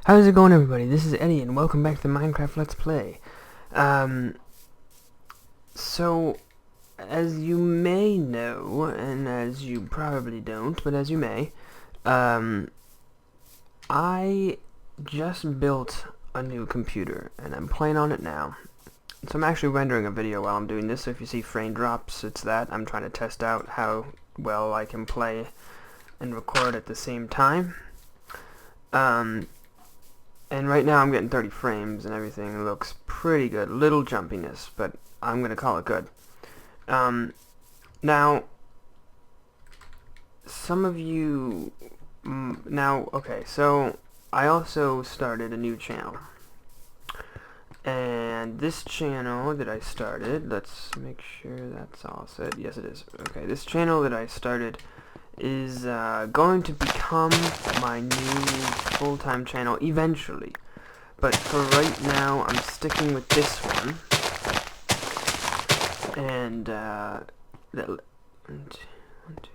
How's it going, everybody? This is Eddie, and welcome back to the Minecraft Let's Play. So, as you may know, and as you probably don't, but as you may, I just built a new computer, and I'm playing on it now. So I'm actually rendering a video while I'm doing this, so if you see frame drops, it's that. I'm trying to test out how well I can play and record at the same time. And right now I'm getting 30 frames and everything looks pretty good. Little jumpiness, but I'm going to call it good. Now, some of you... okay, so I also started a new channel. And this channel that I started, let's make sure that's all set. Yes, it is. Okay, this channel that I started is going to become my new full-time channel eventually, but for right now I'm sticking with this one. And that 1, 2,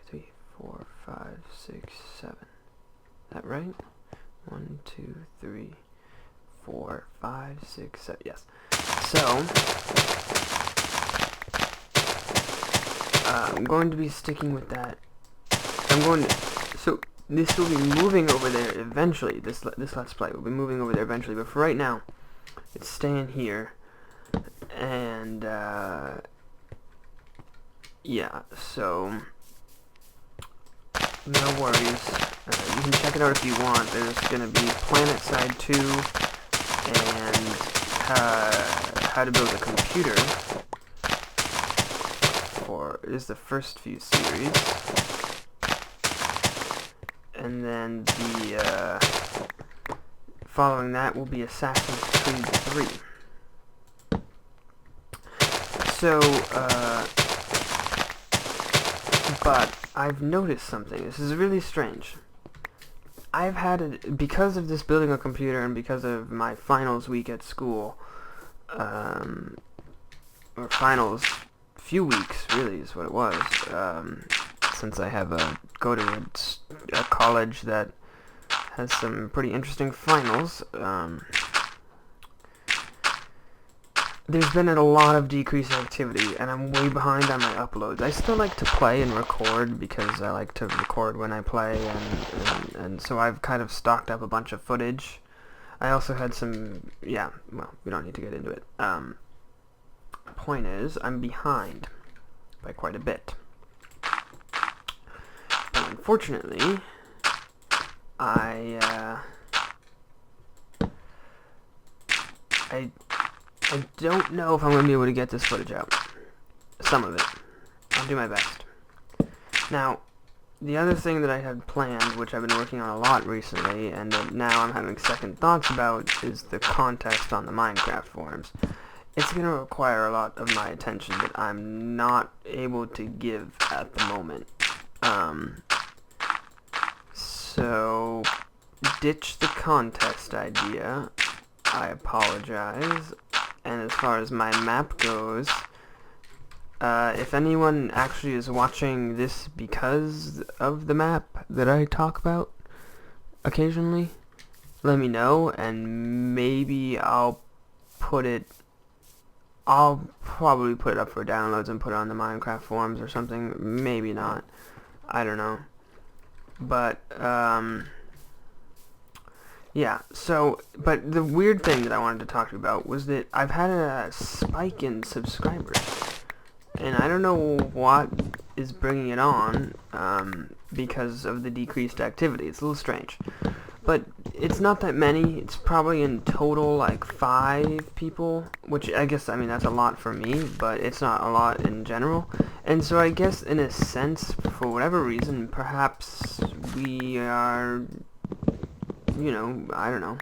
3, 4, 5, 6, 7. Is that right? 1, 2, 3, 4, 5, 6, 7. Yes. So I'm going to be sticking with that. So this will be moving over there eventually. This Let's Play will be moving over there eventually, but for right now, it's staying here. And yeah, so no worries. You can check it out if you want. There's gonna be Planet Side 2 and how to build a computer is the first few series. And then the following that will be Assassin's Creed 3. So, but I've noticed something. This is really strange. I've had because of this building a computer and because of my finals week at school, or finals few weeks really is what it was. Since I have go to a college that has some pretty interesting finals, there's been a lot of decreased activity, and I'm way behind on my uploads. I still like to play and record because I like to record when I play, and so I've kind of stocked up a bunch of footage. I also had some, yeah, well, we don't need to get into it. Point is, I'm behind by quite a bit. Unfortunately, I don't know if I'm going to be able to get this footage out. Some of it. I'll do my best. Now, the other thing that I had planned, which I've been working on a lot recently, and that now I'm having second thoughts about, is the contest on the Minecraft forums. It's going to require a lot of my attention that I'm not able to give at the moment. So, ditch the contest idea. I apologize. And as far as my map goes, if anyone actually is watching this because of the map that I talk about occasionally, let me know, and maybe I'll probably put it up for downloads and put it on the Minecraft forums or something. Maybe not. I don't know. But, yeah, so, but the weird thing that I wanted to talk to you about was that I've had a spike in subscribers, and I don't know what is bringing it on, because of the decreased activity. It's a little strange, but it's not that many. It's probably in total like 5 people, which I guess, I mean, that's a lot for me, but it's not a lot in general. And so I guess in a sense, for whatever reason, perhaps we are, you know, I don't know,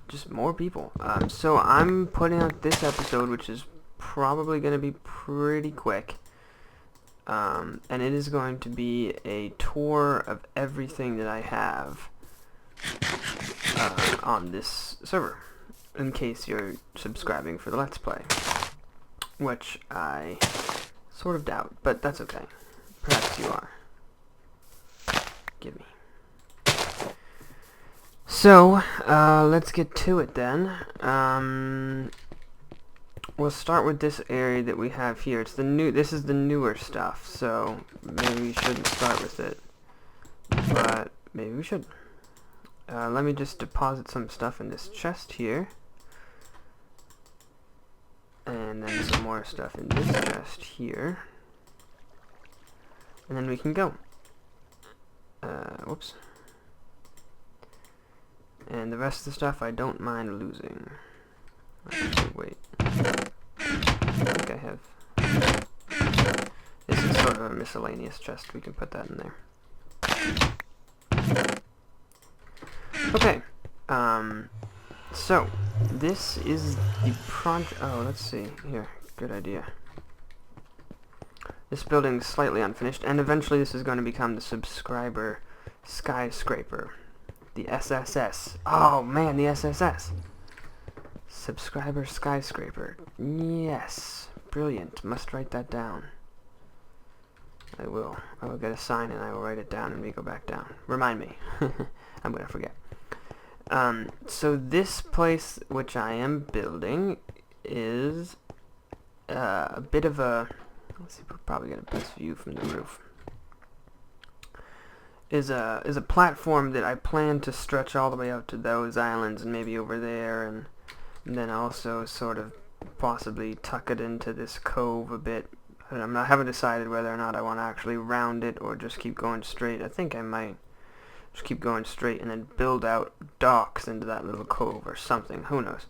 just more people. So I'm putting out this episode, which is probably going to be pretty quick. And it is going to be a tour of everything that I have on this server, in case you're subscribing for the Let's Play, which I sort of doubt, but that's okay. Perhaps you are. Give me. So, let's get to it then. We'll start with this area that we have here. It's this is the newer stuff, so maybe we shouldn't start with it. But maybe we should. Let me just deposit some stuff in this chest here. And then some more stuff in this chest here. And then we can go. Whoops. And the rest of the stuff I don't mind losing. Actually, wait. I think I have... This is sort of a miscellaneous chest. We can put that in there. Okay. So, this is the project... Oh, let's see. Here. Good idea. This building is slightly unfinished, and eventually this is going to become the subscriber skyscraper. The SSS. Oh, man, the SSS. Subscriber skyscraper. Yes. Brilliant. Must write that down. I will. I will get a sign and I will write it down and we go back down. Remind me. I'm going to forget. So this place which I am building is a bit of a... Let's see, we'll probably get a best view from the roof. Is a platform that I plan to stretch all the way out to those islands and maybe over there, and then also sort of possibly tuck it into this cove a bit. I haven't decided whether or not I want to actually round it or just keep going straight. I think I might just keep going straight and then build out docks into that little cove or something. Who knows?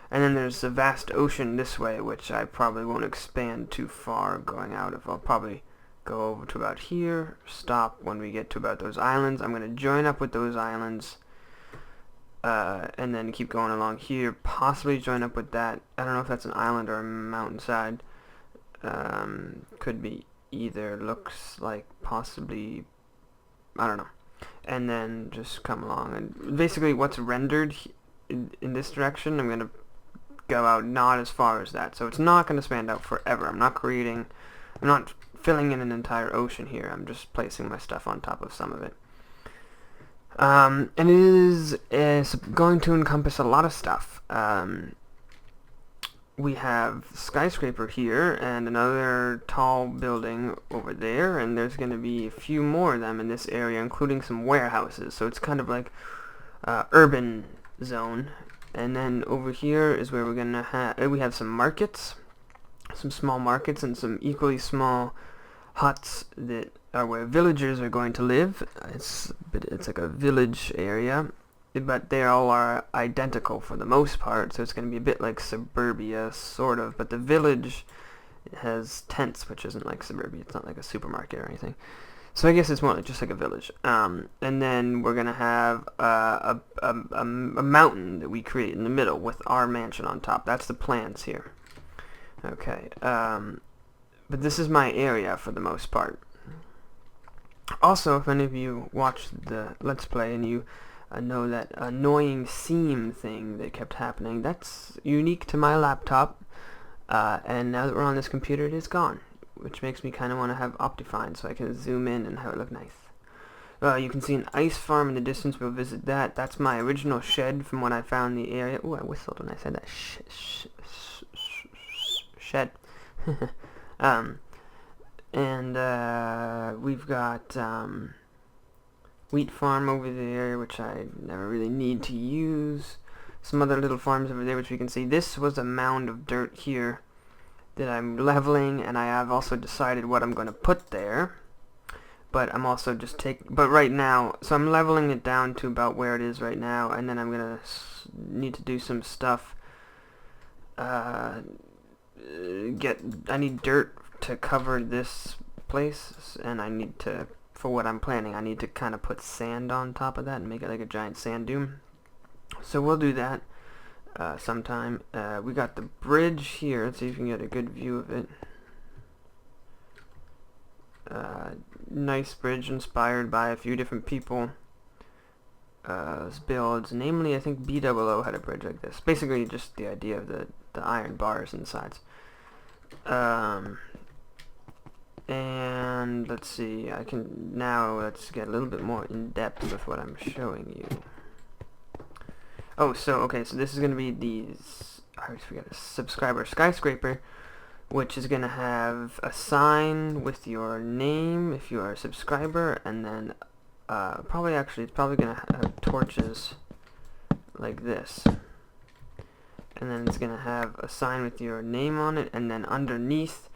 And then there's a vast ocean this way, which I probably won't expand too far going out of. I'll probably go over to about here, stop when we get to about those islands. I'm going to join up with those islands, and then keep going along here, possibly join up with that. I don't know if that's an island or a mountainside. Could be either. Looks like possibly, I don't know. And then just come along. And basically what's rendered in this direction, I'm going to go out not as far as that. So it's not going to span out forever. I'm not filling in an entire ocean here. I'm just placing my stuff on top of some of it. And it is going to encompass a lot of stuff. We have skyscraper here and another tall building over there, and there's going to be a few more of them in this area, including some warehouses. So it's kind of like urban zone. And then over here is where we're going to have some markets, some small markets, and some equally small huts that are where villagers are going to live. It's like a village area, but they all are identical for the most part, so it's going to be a bit like suburbia, sort of, but the village has tents, which isn't like suburbia. It's not like a supermarket or anything. So I guess it's more like just like a village. And then we're going to have a mountain that we create in the middle with our mansion on top. That's the plans here. Okay. But this is my area for the most part. Also, if any of you watched the Let's Play and you know that annoying seam thing that kept happening, that's unique to my laptop. And now that we're on this computer, it is gone, which makes me kind of want to have Optifine so I can zoom in and have it look nice. You can see an ice farm in the distance. We'll visit that. That's my original shed from when I found the area. Ooh, I whistled when I said that. Shed. And we've got wheat farm over there, which I never really need to use. Some other little farms over there, which we can see. This was a mound of dirt here that I'm leveling, and I have also decided what I'm going to put there. But I'm also just but right now, so I'm leveling it down to about where it is right now, and then I'm going to need to do some stuff. I need dirt to cover this place, and I need to, for what I'm planning, I need to kind of put sand on top of that and make it like a giant sand dune. So we'll do that sometime. We got the bridge here. Let's see if we can get a good view of it. Nice bridge inspired by a few different people. Builds, namely I think BOO had a bridge like this. Basically just the idea of the iron bars and sides. And let's see, let's get a little bit more in depth with what I'm showing you. Oh, so okay, so this is gonna be I always forget, a subscriber skyscraper, which is gonna have a sign with your name if you are a subscriber, and then it's probably gonna have torches like this, and then it's gonna have a sign with your name on it, and then underneath,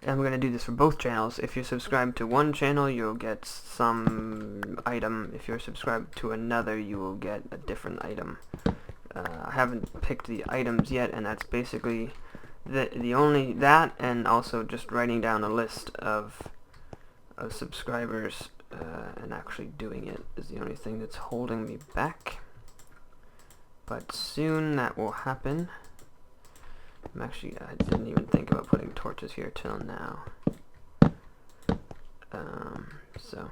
and we're gonna do this for both channels. If you're subscribed to one channel, you'll get some item. If you're subscribed to another, you will get a different item. I haven't picked the items yet, and that's basically the only that, and also just writing down a list of subscribers and actually doing it is the only thing that's holding me back. But soon that will happen. I didn't even think about putting torches here till now. So,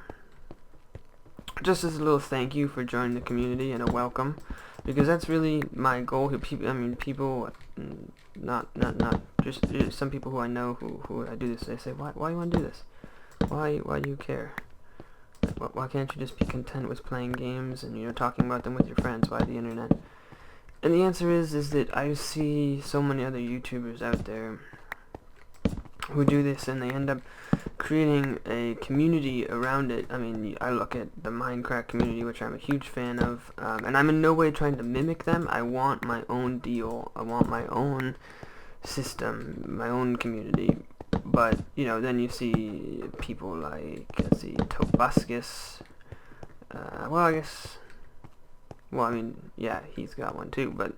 just as a little thank you for joining the community and a welcome, because that's really my goal. People, not just some people who I know who I do this. They say, why you want to do this? Why do you care? Why can't you just be content with playing games and talking about them with your friends? Why the internet? And the answer is that I see so many other YouTubers out there who do this, and they end up creating a community around it. I mean, I look at the Minecraft community, which I'm a huge fan of, and I'm in no way trying to mimic them. I want my own deal. I want my own system, my own community. But, then you see people like, let's see, Tobuscus. Yeah, he's got one too, but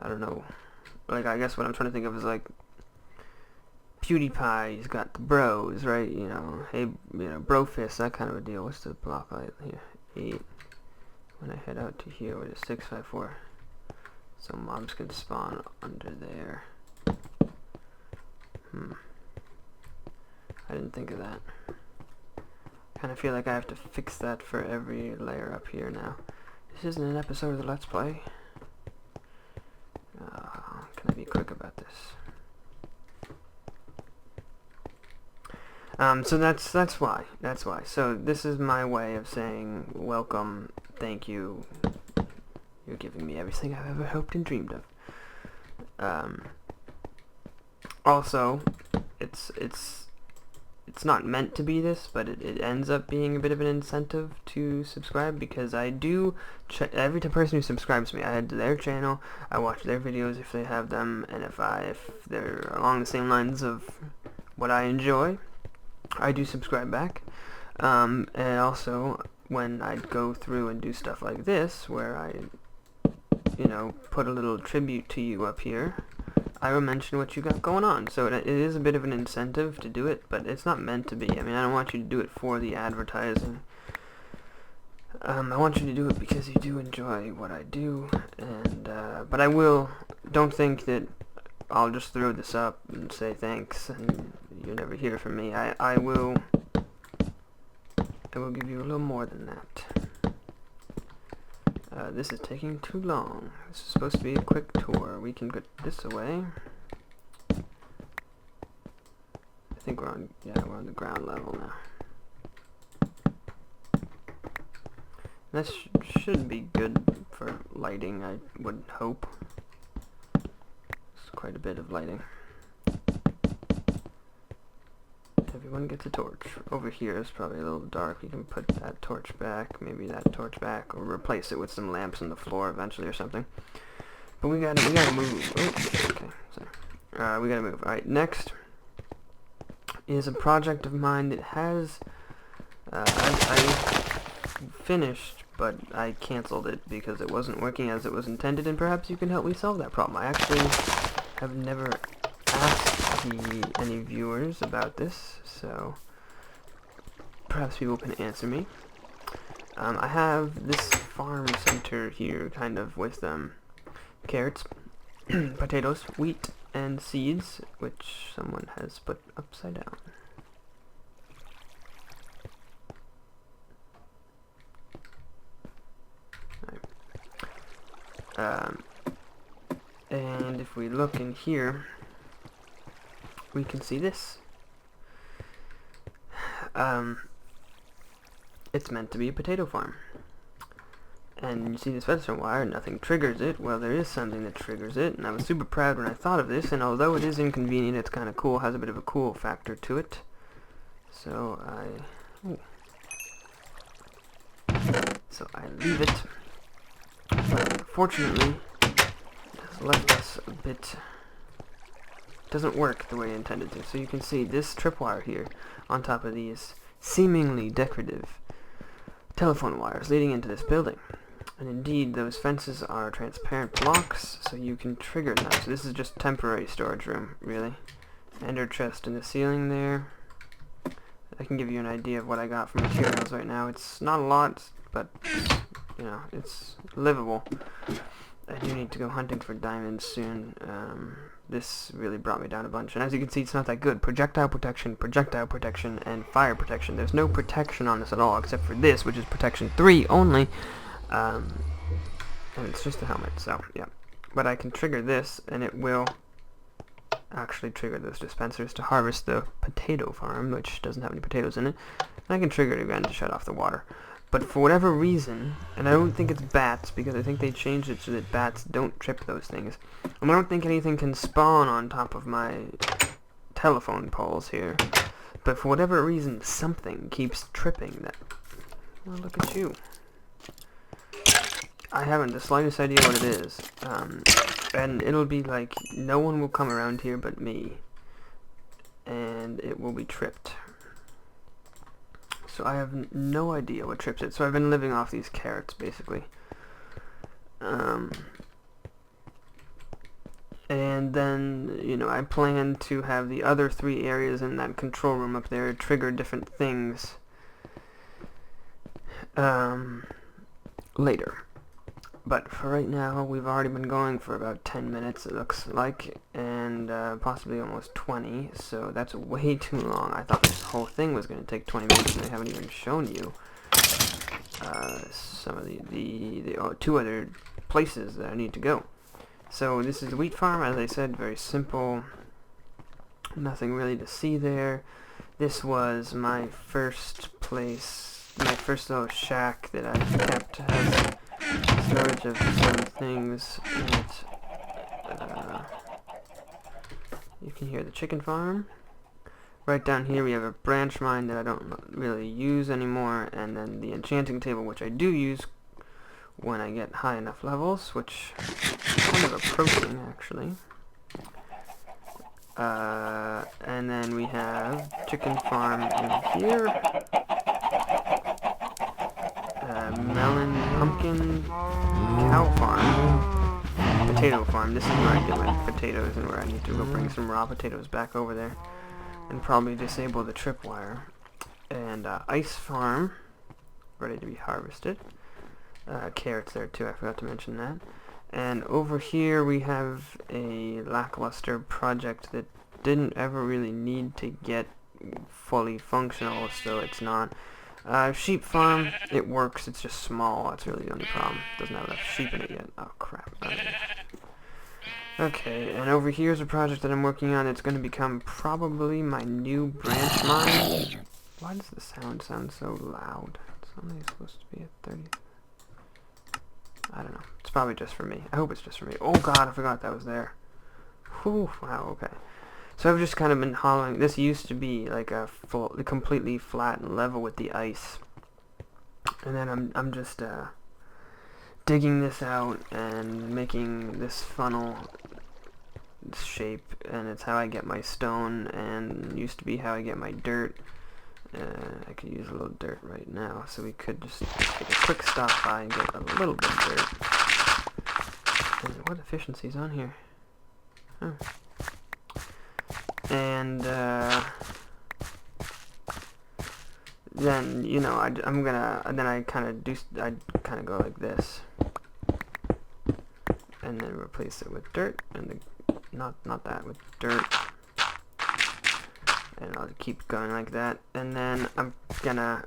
I don't know. Like, I guess what I'm trying to think of is like PewDiePie. He's got the bros, right? Hey, Brofist, that kind of a deal. What's the block height here? 8. When I head out to here with a 654, so mobs can spawn under there. I didn't think of that. Kind of feel like I have to fix that for every layer up here now. This isn't an episode of the Let's Play. Can I be quick about this? So that's why. So this is my way of saying welcome, thank you. You're giving me everything I've ever hoped and dreamed of. Also, it's not meant to be this, but it ends up being a bit of an incentive to subscribe, because I do every person who subscribes to me, I head to their channel, I watch their videos if they have them, and if they're along the same lines of what I enjoy, I do subscribe back. And also, when I go through and do stuff like this, where I put a little tribute to you up here, I will mention what you got going on. So it is a bit of an incentive to do it, but it's not meant to be. I mean, I don't want you to do it for the advertising. I want you to do it because you do enjoy what I do, and but don't think that I'll just throw this up and say thanks and you never hear from me. I will give you a little more than that. This is taking too long. This is supposed to be a quick tour. We can get this away. I think we're on the ground level now. This should be good for lighting, I would hope. It's quite a bit of lighting. Everyone gets a torch. Over here is probably a little dark. You can put that torch back, maybe that torch back, or replace it with some lamps on the floor eventually or something. But we gotta move. Oh, okay, sorry. We gotta move. Alright, next is a project of mine that has I finished, but I canceled it because it wasn't working as it was intended, and perhaps you can help me solve that problem. I actually have never asked any viewers about this, so perhaps people can answer me. I have this farm center here, kind of with carrots, potatoes, wheat, and seeds, which someone has put upside down. And if we look in here, we can see this. It's meant to be a potato farm. And you see this redstone wire, nothing triggers it. Well, there is something that triggers it, and I was super proud when I thought of this, and although it is inconvenient, it's kind of cool, has a bit of a cool factor to it. So I leave it. But unfortunately, it has left us a bit... doesn't work the way I intended to. So you can see this tripwire here on top of these seemingly decorative telephone wires leading into this building. And indeed, those fences are transparent blocks, so you can trigger them. So this is just temporary storage room, really. Ender chest in the ceiling there. I can give you an idea of what I got from materials right now. It's not a lot, but, you know, it's livable. I do need to go hunting for diamonds soon. This really brought me down a bunch. And as you can see, it's not that good. Projectile protection, and fire protection. There's no protection on this at all, except for this, which is protection 3 only. And it's just a helmet, so, yeah. But I can trigger this, and it will actually trigger those dispensers to harvest the potato farm, which doesn't have any potatoes in it. And I can trigger it again to shut off the water. But for whatever reason, and I don't think it's bats, because I think they changed it so that bats don't trip those things. And I don't think anything can spawn on top of my telephone poles here. But for whatever reason, something keeps tripping that. Well, look at you. I haven't the slightest idea what it is. And it'll be like, no one will come around here but me. And it will be tripped. So I have no idea what trips it. So I've been living off these carrots, basically. And then, you know, I plan to have the other 3 areas in that control room up there trigger different things later. But for right now, we've already been going for about 10 minutes, it looks like, and possibly almost 20, so that's way too long. I thought this whole thing was going to take 20 minutes, and I haven't even shown you some of the 2 other places that I need to go. So this is the wheat farm, as I said, very simple, nothing really to see there. This was my first place, my first little shack that I kept has storage of some things in it. You can hear the chicken farm. Right down here we have a branch mine that I don't really use anymore, and then the enchanting table, which I do use when I get high enough levels, which is kind of approaching actually. And then we have chicken farm in here. Melon, pumpkin, cow farm, potato farm. This is where I get my potatoes and where I need to go bring some raw potatoes back over there and probably disable the tripwire. And ice farm, ready to be harvested. Carrots there too, I forgot to mention that. And over here we have a lackluster project that didn't ever really need to get fully functional, so it's not. Sheep farm, it works, it's just small, that's really the only problem. It doesn't have enough sheep in it yet. Oh crap. Okay, and over here's a project that I'm working on. It's going to become probably my new branch mine. Why does the sound so loud? It's only supposed to be at 30. I don't know. It's probably just for me. I hope it's just for me. Oh god, I forgot that was there. Whew, wow, okay. So I've just kind of been hollowing. This used to be like a completely flat and level with the ice. And then I'm just digging this out and making this funnel shape, and it's how I get my stone, and used to be how I get my dirt. I could use a little dirt right now, so we could just take a quick stop by and get a little bit of dirt. And what efficiency's on here? Oh. And then, you know, I'm gonna, and then I kind of go like this, and then replace it with dirt, and not that, with dirt, and I'll keep going like that. And then I'm gonna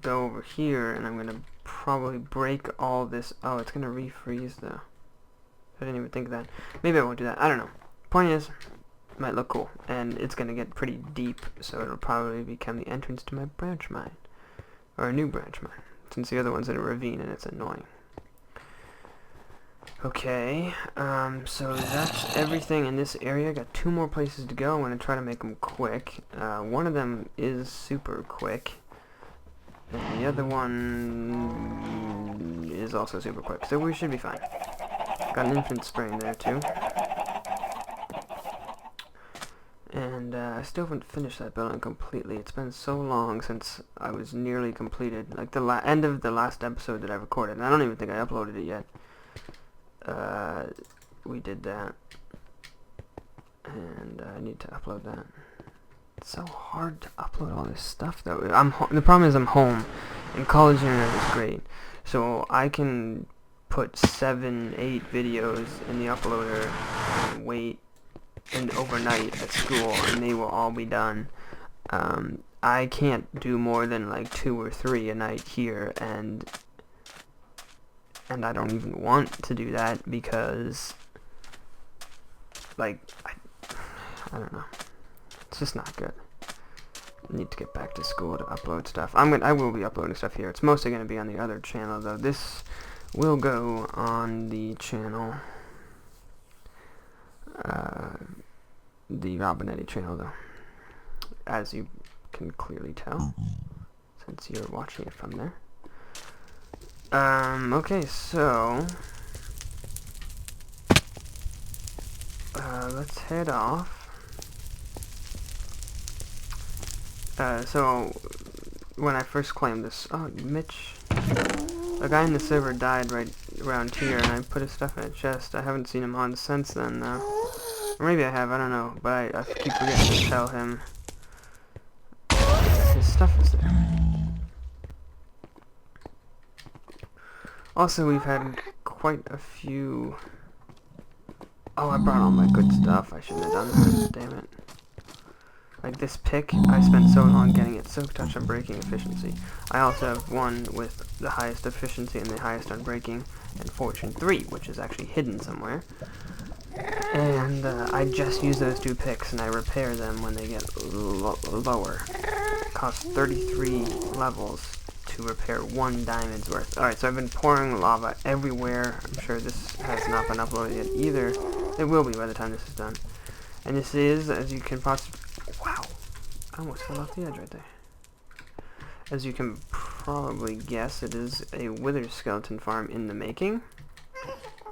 go over here, and I'm gonna probably break all this. Oh, it's gonna refreeze though. I didn't even think of that. Maybe I won't do that. I don't know. Point is, it might look cool, and it's gonna get pretty deep, so it'll probably become the entrance to my branch mine, or a new branch mine. since the other one's in a ravine and it's annoying. Okay, so that's everything in this area. Got 2 more places to go. I'm going to try to make them quick. One of them is super quick, and the other one is also super quick, so we should be fine. Got an infant spring there too. And I still haven't finished that building completely. It's been so long since I was nearly completed. Like the end of the last episode that I recorded, and I don't even think I uploaded it yet. We did that, and I need to upload that. It's so hard to upload all this stuff though. The problem is I'm home, and college internet is great, so I can put 7, 8 videos in the uploader and wait and overnight at school, and they will all be done. I can't do more than like 2 or 3 a night here, and I don't even want to do that because, like, I don't know. It's just not good. I need to get back to school to upload stuff. I will be uploading stuff here. It's mostly going to be on the other channel, though. This will go on the channel, the Robinetti channel, though, as you can clearly tell, since you're watching it from there. Okay, so let's head off. So when I first claimed this, Mitch, a guy in the server died right around here, and I put his stuff in a chest. I haven't seen him on since then, though. Or maybe I have, I don't know, but I keep forgetting to tell him his stuff is there. Also, we've had quite a few... Oh, I brought all my good stuff. I shouldn't have done that. Damn it. Like this pick, I spent so long getting it. Silk Touch on breaking efficiency. I also have one with the highest efficiency and the highest on breaking, and Fortune 3, which is actually hidden somewhere. And I just use those 2 picks, and I repair them when they get lower. It costs 33 levels to repair 1 diamond's worth. Alright, so I've been pouring lava everywhere. I'm sure this has not been uploaded yet either. It will be by the time this is done. And this is, as you can possibly... Wow! I almost fell off the edge right there. As you can probably guess, it is a wither skeleton farm in the making.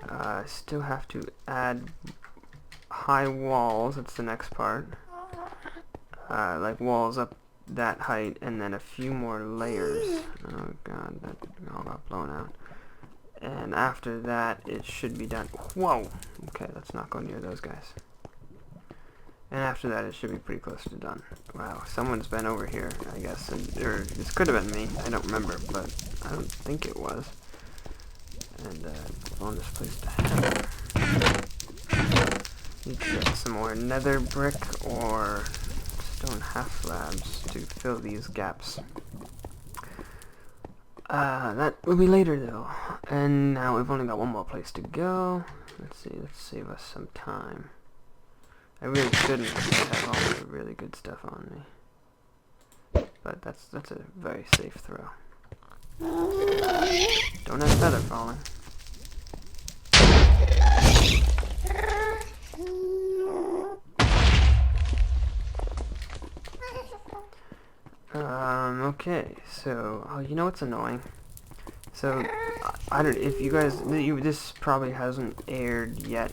I still have to add high walls. That's the next part. Like walls up that height, and then a few more layers. Oh god, that all got blown out. And after that, it should be done. Whoa! Okay, let's not go near those guys. And after that, it should be pretty close to done. Wow, someone's been over here, I guess. Or this could have been me. I don't remember, but I don't think it was. And blown this place to hell. Need to get some more nether brick or stone half slabs to fill these gaps. That will be later though. And now we've only got 1 more place to go. Let's see, let's save us some time. I really shouldn't because I have all the really good stuff on me. But that's a very safe throw. Don't have feather falling. Okay, so, oh, you know what's annoying? So, I don't, if you guys, this probably hasn't aired yet,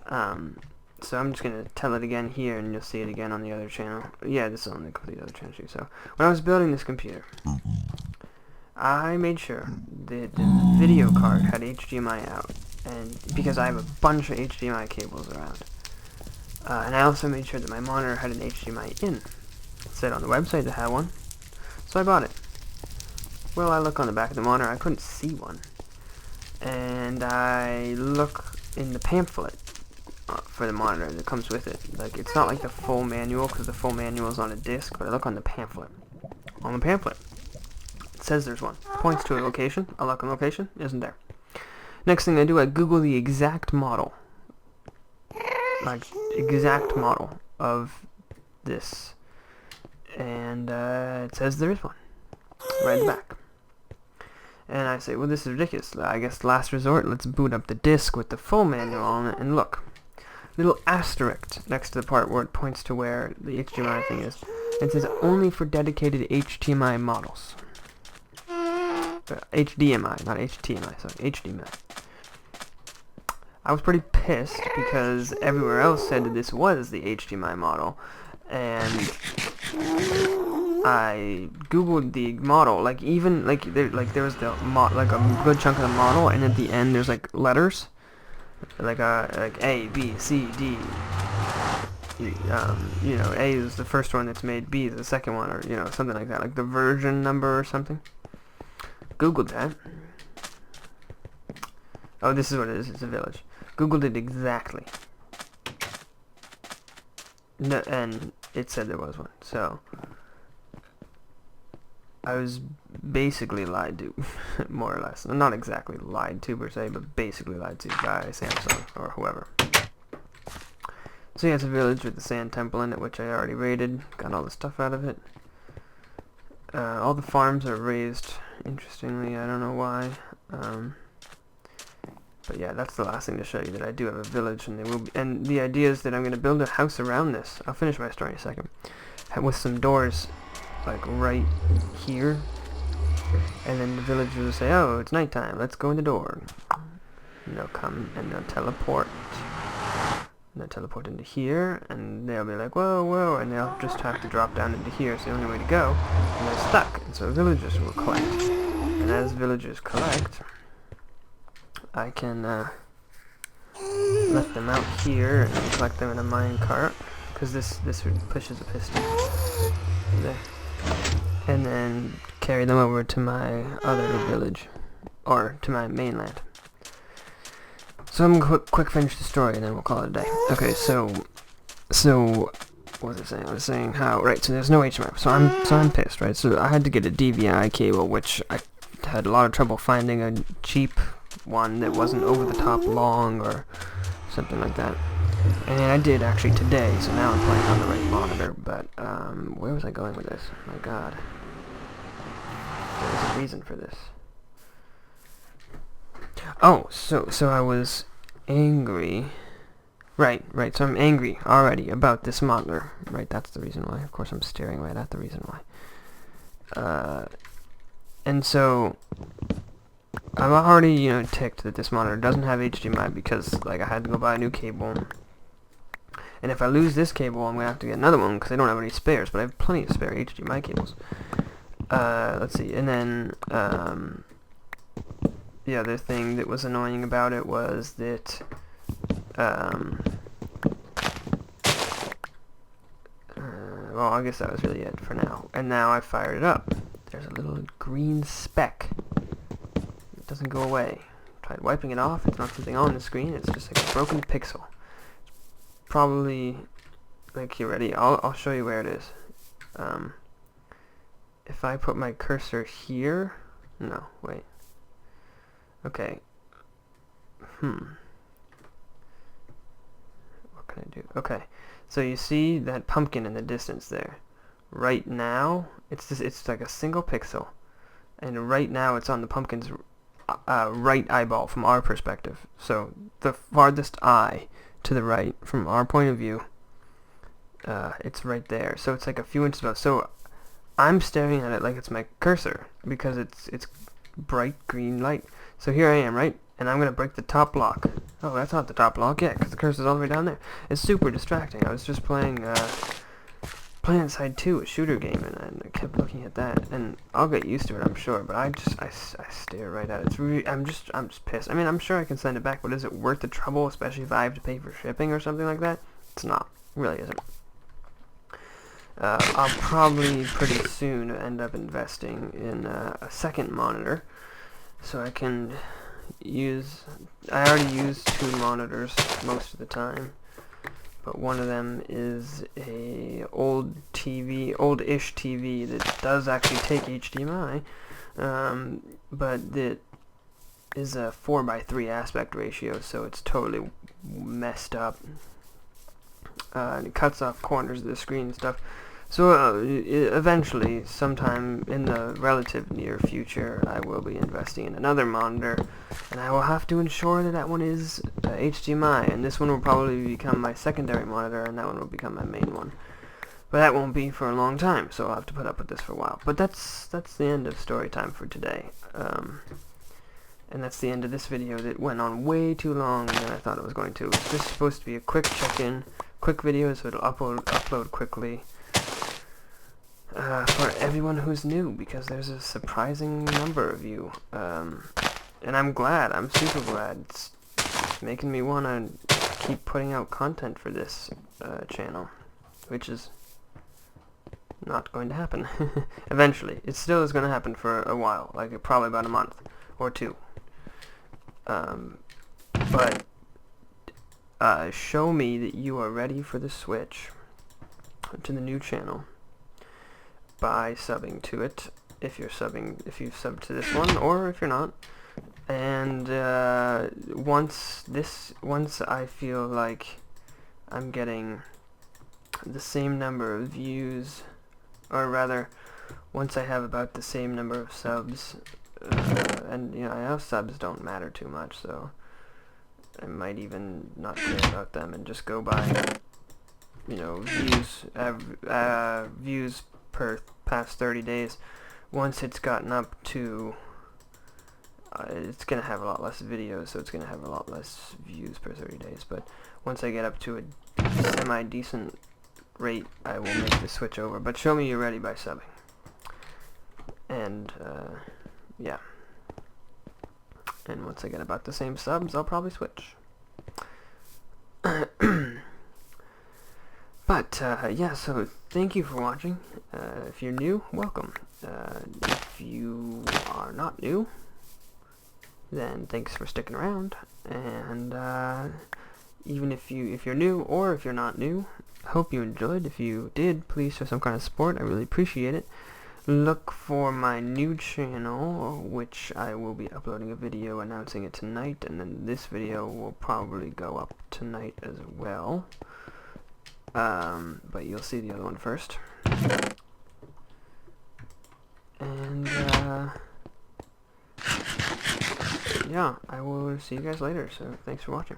so I'm just gonna tell it again here, and you'll see it again on the other channel. Yeah, this is on the complete other channel too. So, when I was building this computer, I made sure that the video card had HDMI out, and because I have a bunch of HDMI cables around, and I also made sure that my monitor had an HDMI in. It said on the website it had one, so I bought it. Well, I look on the back of the monitor, I couldn't see one, and I look in the pamphlet for the monitor that comes with it. Like, it's not like the full manual, because the full manual is on a disc, but I look on the pamphlet. On the pamphlet, it says there's one. Points to a location. I look on location, isn't there. Next thing I do, I Google the exact model. Like, exact model of this. And it says there is one. Right in the back. And I say, well, this is ridiculous. I guess last resort, let's boot up the disk with the full manual on it, and look. Little asterisk next to the part where it points to where the HDMI thing is. It says only for dedicated HDMI models. HDMI, not HTMI, sorry, HDMI. I was pretty pissed because everywhere else said that this was the HDMI model, and I googled the model, like even there was the like a good chunk of the model, and at the end there's like letters, like A, B, C, D. You know, A is the first one that's made, B is the second one, or you know, something like that, like the version number or something. Googled that. Oh, this is what it is. It's a village. Googled it exactly. No, and it said there was one. So I was basically lied to, more or less. Not exactly lied to per se, but basically lied to by Samsung or whoever. So yeah, it's a village with the sand temple in it, which I already raided. Got all the stuff out of it. All the farms are raised, interestingly. I don't know why. But yeah, that's the last thing to show you, that I do have a village, and they will be, and the idea is that I'm going to build a house around this. I'll finish my story in a second. With some doors, like right here. And then the villagers will say, oh, it's nighttime, let's go in the door. And they'll come and they'll teleport. And they'll teleport into here, and they'll be like, whoa, whoa, and they'll just have to drop down into here. It's the only way to go. And they're stuck. And so villagers will collect. And as villagers collect, I can let them out here and collect them in a mine cart, because this pushes a piston there, and then carry them over to my other village, or to my mainland. So I'm gonna quick finish the story and then we'll call it a day. Okay, so what was I saying? I was saying how, right, so there's no HDMI, so I'm pissed, right? So I had to get a DVI cable, which I had a lot of trouble finding a cheap one that wasn't over the top long or something like that. And I did actually today, so now I'm playing on the right monitor, but where was I going with this? My god. There's a reason for this. Oh, so I was angry. Right, so I'm angry already about this modeler. Right, that's the reason why. Of course I'm staring right at the reason why. And so I'm already, you know, ticked that this monitor doesn't have HDMI because, like, I had to go buy a new cable. And if I lose this cable, I'm going to have to get another one because I don't have any spares, but I have plenty of spare HDMI cables. Let's see, and then, the other thing that was annoying about it was that, well, I guess that was really it for now. And now I fired it up. There's a little green speck. It doesn't go away. Tried wiping it off. It's not something on the screen. It's just like a broken pixel. Probably, like, here, ready? I'll show you where it is. If I put my cursor here, no, wait. Okay. What can I do? Okay. So you see that pumpkin in the distance there. Right now, it's like a single pixel, and right now it's on the pumpkin's right eyeball from our perspective. So the farthest eye to the right from our point of view, it's right there. So it's like a few inches above. So I'm staring at it like it's my cursor because it's bright green light. So here I am, right? And I'm gonna break the top block. Oh, that's not the top block yet, because the cursor's all the way down there. It's super distracting. I was just playing Side 2, a shooter game, and I kept looking at that. And I'll get used to it, I'm sure. But I stare right at it. It's really, I'm just pissed. I mean, I'm sure I can send it back, but is it worth the trouble, especially if I have to pay for shipping or something like that? It's not. It really isn't. I'll probably pretty soon end up investing in a second monitor, so I can use. I already use 2 monitors most of the time, but one of them is a oldish TV that does actually take HDMI, but that is a 4:3 aspect ratio, so it's totally messed up. And it cuts off corners of the screen and stuff. So eventually, sometime in the relative near future, I will be investing in another monitor, and I will have to ensure that that one is HDMI, and this one will probably become my secondary monitor, and that one will become my main one. But that won't be for a long time, so I'll have to put up with this for a while. But that's the end of story time for today. And that's the end of this video that went on way too long than I thought it was going to. This is supposed to be a quick check-in, quick video, so it'll upload quickly. For everyone who's new, because there's a surprising number of you. And I'm glad, I'm super glad. It's making me want to keep putting out content for this channel, which is not going to happen. Eventually. It still is going to happen for a while, like probably about a month or two. But show me that you are ready for the switch to the new channel by subbing to it, if you've subbed to this one, or if you're not. And once I feel like I'm getting the same number of views, or rather, once I have about the same number of subs, and you know, I know subs don't matter too much, so I might even not care about them and just go by, you know, views per past 30 days. Once it's gotten up to, it's gonna have a lot less videos, so it's gonna have a lot less views per 30 days. But once I get up to a semi-decent rate, I will make the switch over. But show me you're ready by subbing. And yeah. And once I get about the same subs, I'll probably switch. But yeah, so thank you for watching. If you're new, welcome. If you are not new, then thanks for sticking around. And even if you're new or if you're not new, hope you enjoyed. If you did, please show some kind of support. I really appreciate it. Look for my new channel, which I will be uploading a video announcing it tonight, and then this video will probably go up tonight as well. But you'll see the other one first. And yeah, I will see you guys later, so thanks for watching.